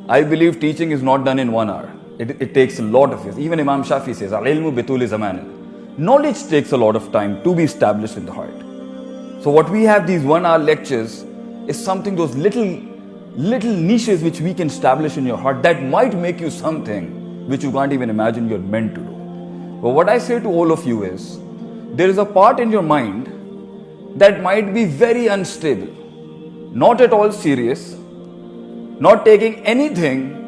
I believe teaching is not done in 1 hour. It takes a lot of years. Even Imam Shafi says, Al-ilmu bituli zaman. Knowledge takes a lot of time to be established in the heart. So what we have, these 1 hour lectures, is something, those little niches which we can establish in your heart that might make you something which you can't even imagine you're meant to do. But what I say to all of you is, there is a part in your mind that might be very unstable, not at all serious, not taking anything,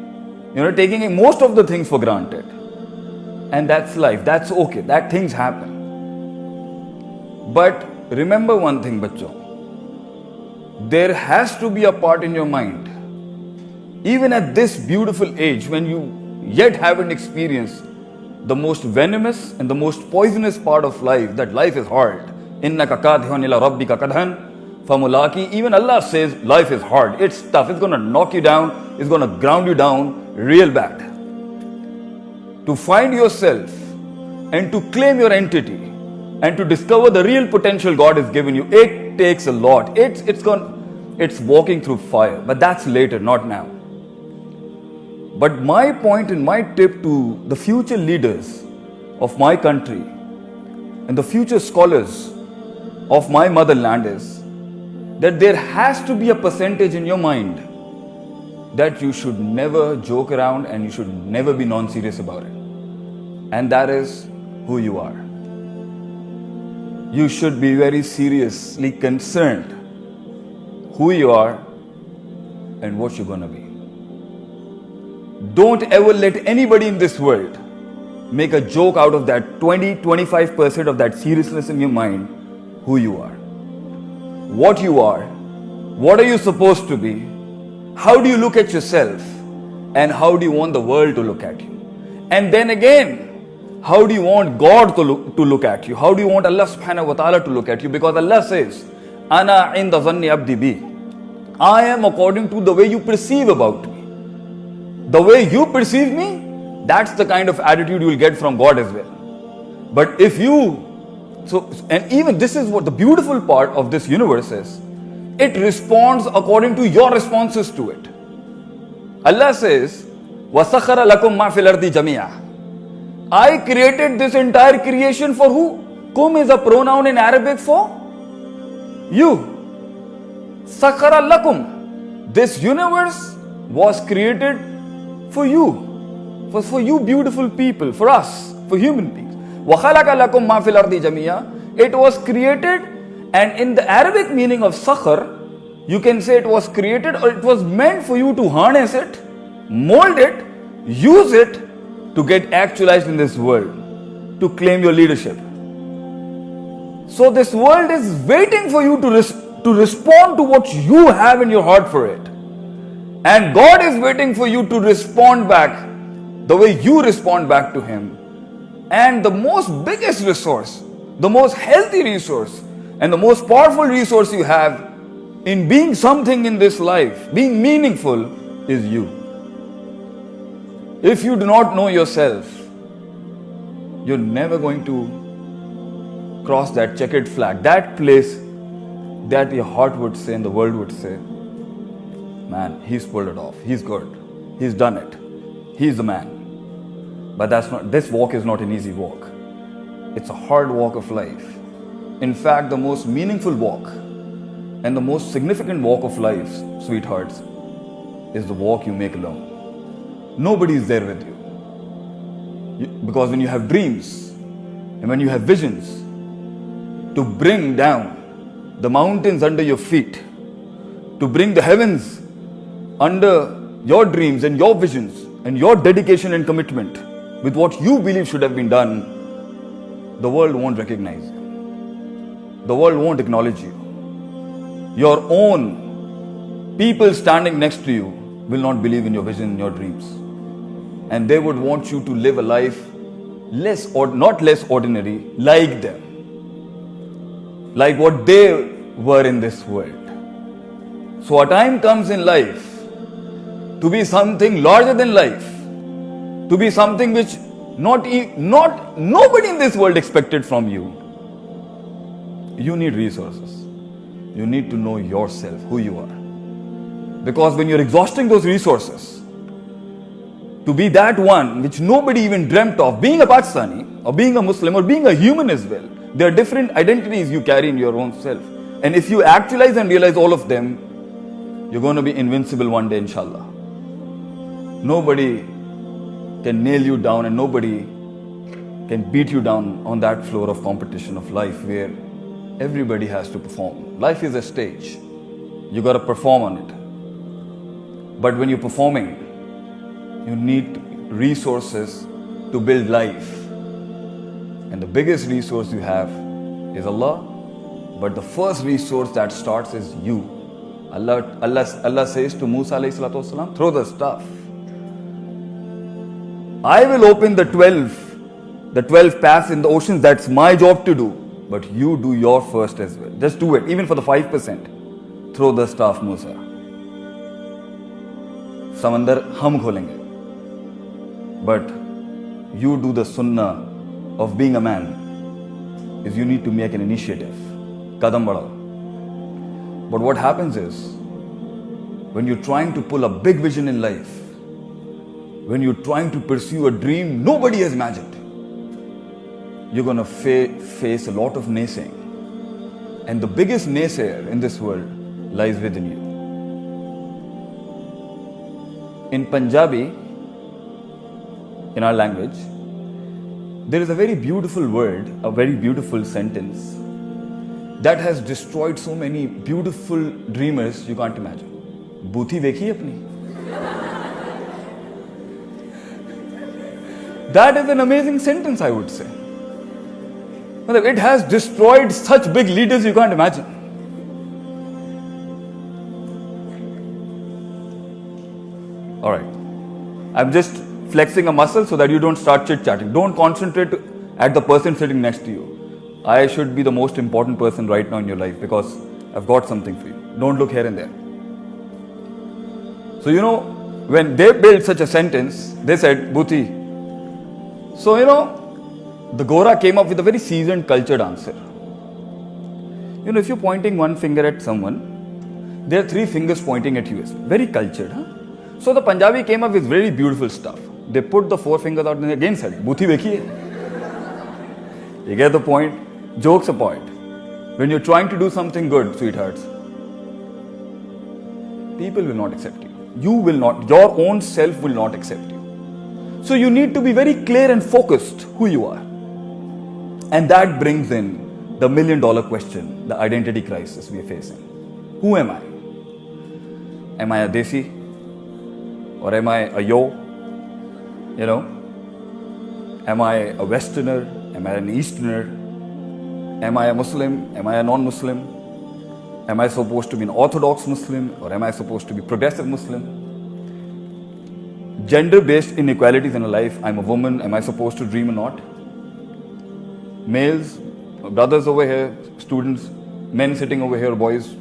taking most of the things for granted. And that's life, that's okay, that things happen. But remember one thing, bachcho, there has to be a part in your mind, even at this beautiful age when you yet haven't experienced the most venomous and the most poisonous part of life, that life is hard. Innaka kadhun ila rabbika kadhan famulaki. Even Allah says life is hard, it's tough, it's gonna knock you down, it's gonna ground you down real bad. To find yourself and to claim your entity and to discover the real potential God has given you, it takes a lot. It's walking through fire, but that's later, not now. But my point and my tip to the future leaders of my country and the future scholars of my motherland is that there has to be a percentage in your mind that you should never joke around and you should never be non-serious about it. And that is who you are. You should be very seriously concerned who you are and what you're gonna be. Don't ever let anybody in this world make a joke out of that 20-25% of that seriousness in your mind, who you are. What you are, what are you supposed to be, how do you look at yourself, and how do you want the world to look at you. And then again, how do you want God to look at you? How do you want Allah subhanahu wa ta'ala to look at you? Because Allah says, Ana inda zanni abdi bi. I am according to the way you perceive about me. The way you perceive me, that's the kind of attitude you will get from God as well. But if you, and even this is what the beautiful part of this universe is, it responds according to your responses to it. Allah says, وَسَخَرَ لَكُمْ مَا فِي الْأَرْضِ جَمِيعًا. I created this entire creation for who? Kum is a pronoun in Arabic for you. Sakhara lakum. This universe was created for you. For you beautiful people, for us, for human beings. وَخَلَقَ لَكُمْ مَا فِي الْأَرْضِ جَمِيعًا. It was created, and in the Arabic meaning of sakhar, you can say it was created or it was meant for you to harness it, mold it, use it to get actualized in this world, to claim your leadership. So this world is waiting for you to respond to what you have in your heart for it. And God is waiting for you to respond back the way you respond back to Him. And the most biggest resource, the most healthy resource, and the most powerful resource you have in being something in this life, being meaningful, is you. If you do not know yourself, you're never going to cross that checkered flag, that place that your heart would say and the world would say, man, he's pulled it off, he's good, he's done it, he's the man. But this walk is not an easy walk. It's a hard walk of life. In fact, the most meaningful walk and the most significant walk of life, sweethearts, is the walk you make alone. Nobody is there with you. Because when you have dreams and when you have visions to bring down the mountains under your feet, to bring the heavens under your dreams and your visions and your dedication and commitment with what you believe should have been done, the world won't recognize you. The world won't acknowledge you. Your own people standing next to you will not believe in your vision and your dreams. And they would want you to live a life not less ordinary, like them. Like what they were in this world. So a time comes in life to be something larger than life, to be something which nobody in this world expected from you. You need resources. You need to know yourself, who you are. Because when you're exhausting those resources, to be that one which nobody even dreamt of, being a Pakistani or being a Muslim or being a human as well. There are different identities you carry in your own self. And if you actualize and realize all of them, you're going to be invincible one day, inshallah. Nobody can nail you down and nobody can beat you down on that floor of competition of life where everybody has to perform. Life is a stage. You got to perform on it. But when you're performing, you need resources to build life. And the biggest resource you have is Allah. But the first resource that starts is you. Allah says to Musa alayhi salatu wasalam, throw the staff. I will open the 12 paths in the oceans. That's my job to do. But you do your first as well. Just do it, even for the 5%. Throw the staff, Musa. Samandar hum kholenge. But you do the sunnah of being a man. Is you need to make an initiative. Kadam badao. But what happens is, when you're trying to pull a big vision in life, when you're trying to pursue a dream nobody has imagined, you're going to face a lot of naysaying. And the biggest naysayer in this world lies within you. In Punjabi, in our language, there is a very beautiful word, a very beautiful sentence that has destroyed so many beautiful dreamers you can't imagine. Boothi vekhi apni. That is an amazing sentence, I would say. It has destroyed such big leaders you can't imagine. Alright. I'm just flexing a muscle so that you don't start chit-chatting. Don't concentrate at the person sitting next to you. I should be the most important person right now in your life because I've got something for you. Don't look here and there. So, when they built such a sentence, they said, Bhuti. So, the Gora came up with a very seasoned, cultured answer. If you're pointing one finger at someone, there are 3 fingers pointing at you. Very cultured, huh? So the Punjabi came up with very beautiful stuff. They put the 4 fingers out and again said, Bhuti vekhi hai. You get the point? Joke's a point. When you're trying to do something good, sweethearts, people will not accept you. You will not, your own self will not accept you. So you need to be very clear and focused who you are. And that brings in the $1 million question, the identity crisis we are facing. Who am I? Am I a Desi? Or am I a Yo? Am I a Westerner? Am I an Easterner? Am I a Muslim? Am I a non-Muslim? Am I supposed to be an Orthodox Muslim? Or am I supposed to be progressive Muslim? Gender-based inequalities in life. I'm a woman. Am I supposed to dream or not? Males, brothers over here, students, men sitting over here, boys.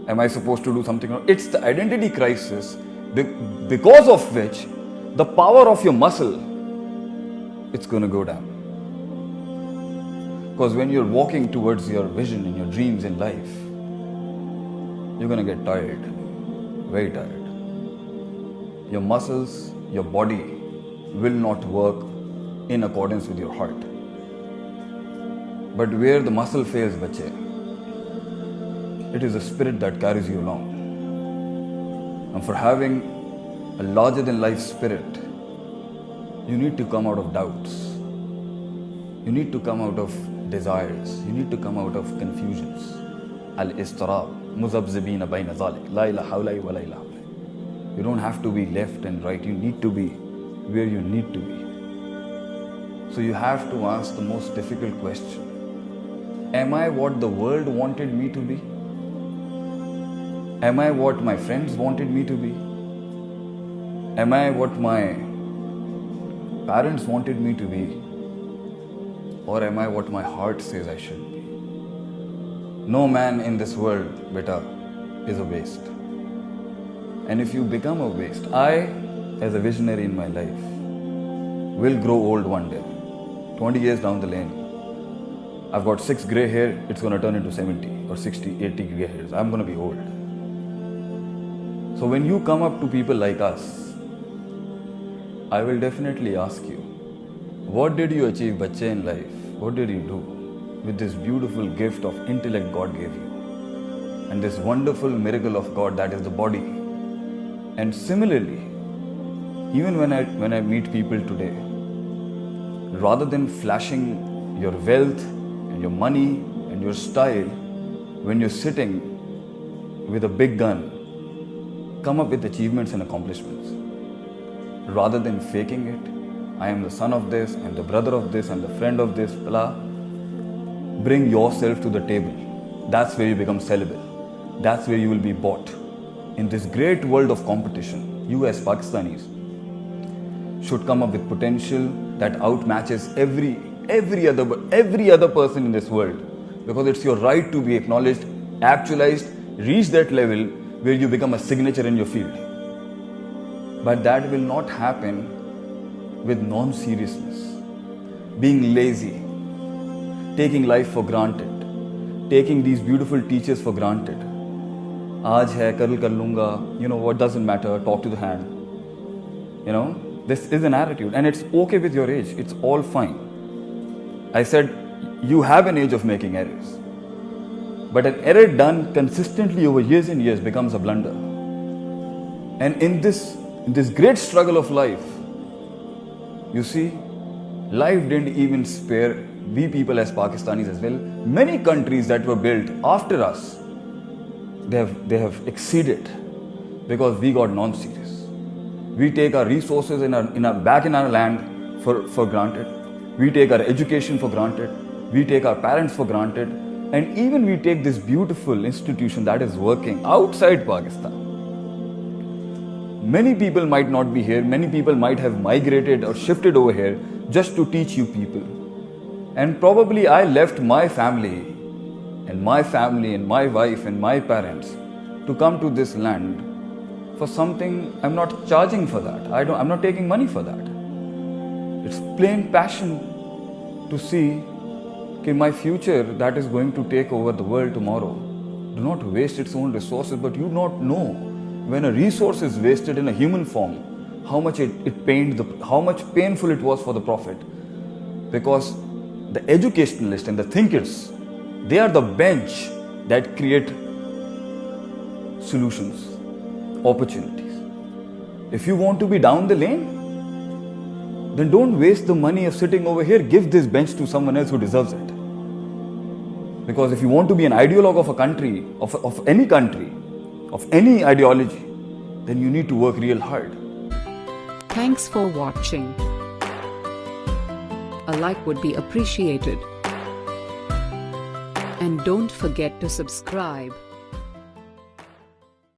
Am I supposed to do something or not? It's the identity crisis because of which the power of your muscle, it's going to go down. Because when you're walking towards your vision and your dreams in life, you're going to get tired, very tired. Your muscles, your body will not work in accordance with your heart. But where the muscle fails, bache, it is the spirit that carries you along. And for having a larger than life spirit, you need to come out of doubts. You need to come out of desires. You need to come out of confusions. Al-istirab, muzabzibina bayna zalik, la ilaha hawla wa la ilaha. You don't have to be left and right. You need to be where you need to be. So you have to ask the most difficult question. Am I what the world wanted me to be? Am I what my friends wanted me to be? Am I what my parents wanted me to be? Or am I what my heart says I should be? No man in this world, beta, is a waste. And if you become a waste, I, as a visionary in my life, will grow old one day. 20 years down the lane, I've got 6 grey hair, it's going to turn into 70 or 60, 80 grey hairs. I'm going to be old. So when you come up to people like us, I will definitely ask you, what did you achieve, bache, in life? What did you do with this beautiful gift of intellect God gave you? And this wonderful miracle of God that is the body. And similarly, even when I meet people today, rather than flashing your wealth and your money and your style, when you're sitting with a big gun, come up with achievements and accomplishments. Rather than faking it, I am the son of this, I'm the brother of this, I'm the friend of this, blah. Bring yourself to the table. That's where you become sellable. That's where you will be bought. In this great world of competition, you as Pakistanis should come up with potential that outmatches every other person in this world, because it's your right to be acknowledged, actualized, reach that level where you become a signature in your field. But that will not happen with non-seriousness, being lazy, taking life for granted, taking these beautiful teachers for granted. Aaj hai, kal kar lunga, what doesn't matter, talk to the hand. This is an attitude, and it's okay with your age. It's all fine. I said, you have an age of making errors. But an error done consistently over years and years becomes a blunder. And in this great struggle of life, you see, life didn't even spare we people as Pakistanis as well. Many countries that were built after us, they have exceeded because we got non-serious. We take our resources back in our land for granted. We take our education for granted. We take our parents for granted. And even we take this beautiful institution that is working outside Pakistan. Many people might not be here. Many people might have migrated or shifted over here just to teach you people. And probably I left my family and my wife and my parents to come to this land for something. I'm not charging for that. I'm not taking money for that. It's plain passion to see my future that is going to take over the world tomorrow. Do not waste its own resources, but you don't know when a resource is wasted in a human form, how much how much painful it was for the Prophet. Because the educationalists and the thinkers, they are the bench that create solutions, opportunities. If you want to be down the lane, then don't waste the money of sitting over here. Give this bench to someone else who deserves it. Because if you want to be an ideologue of a country, of any country, of any ideology, then you need to work real hard. Thanks for watching. A like would be appreciated. And don't forget to subscribe.